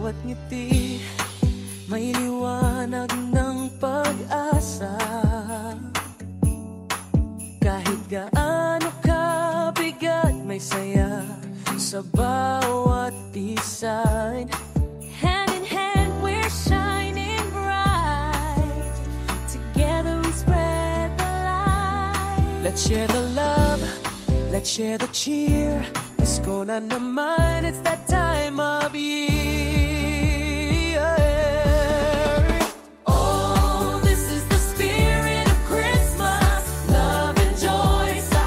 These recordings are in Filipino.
bawat ngiti may liwanag ng pag-asa. Kahit gaano kabigat, may saya sa bawat design. Hand in hand we're shining bright. Together we spread the light. Let's share the love, let's share the cheer. Pasko na naman, it's that time of year. Oh, this is the spirit of Christmas. Love and joy sa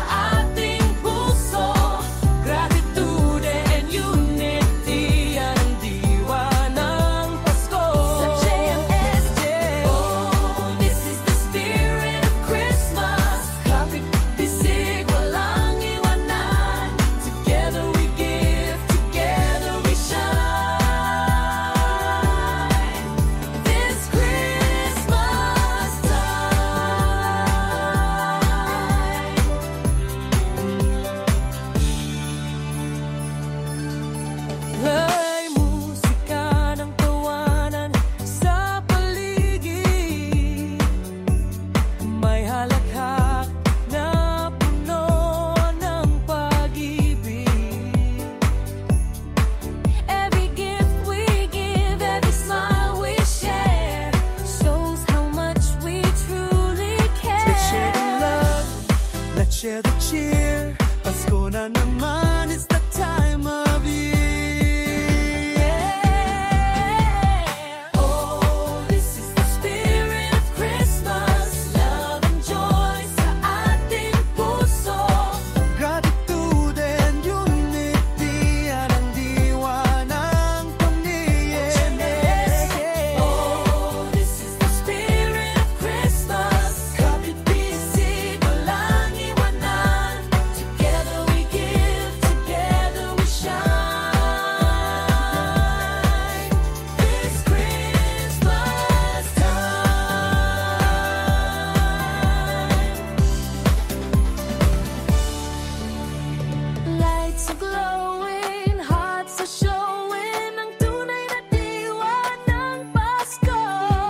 ating puso. Gratitude and unity ang diwa ng Pasko. Sa JMSJ. Oh, this is the spirit of Christmas. Kapit bisig, walang iwanan. Together we give, together we shine. This Christmas time. Ay, musika ng tawanan sa paligid. May halakhak na puno ng pag-ibig. Every gift we give, every smile we share, shows how much we truly care. Let's share the love, let's share the cheer. Pasko na naman, it's the time of year. Oh, this is the spirit of Christmas. Love and joy sa ating puso. Gratitude and unity yan ang diwa ng pamilya. Oh, this is the spirit of Christmas. Kapit bisig, walang iwanan. Together we give, together we shine. This Christmas time. Lights are glowing, hearts are showing ang tunay na diwa ng Pasko.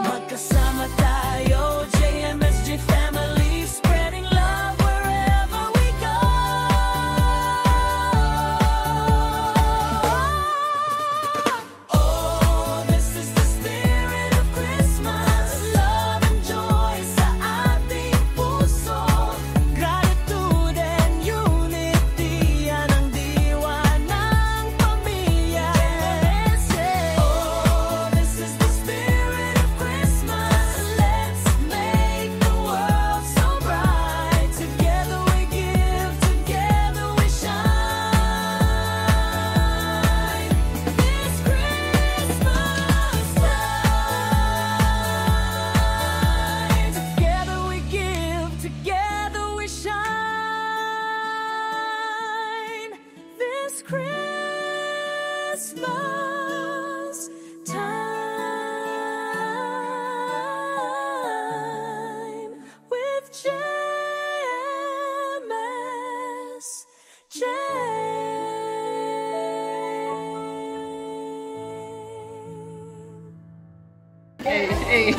Magkasama tayo, JMSJ family, spreading love wherever we go. Oh, this is the spirit of Christmas. Love and joy sa ating puso. Gratitude and unity yan ang diwa ng pamilya. Oh, this is the spirit of Christmas. Let's make the world so bright. Together we give, together we shine. This Christmas time. Together we give, together we shine. This Christmas time with JMSJ. Hey.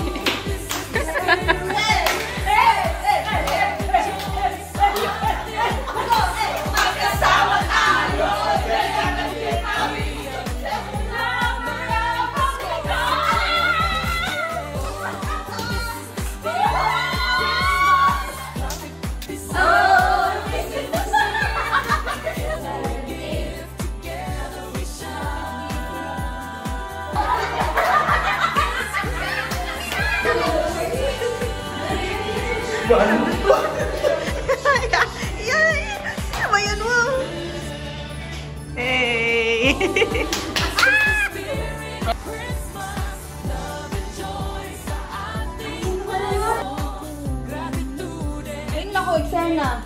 Ayan mo. Hey. Ayun ako, eksena.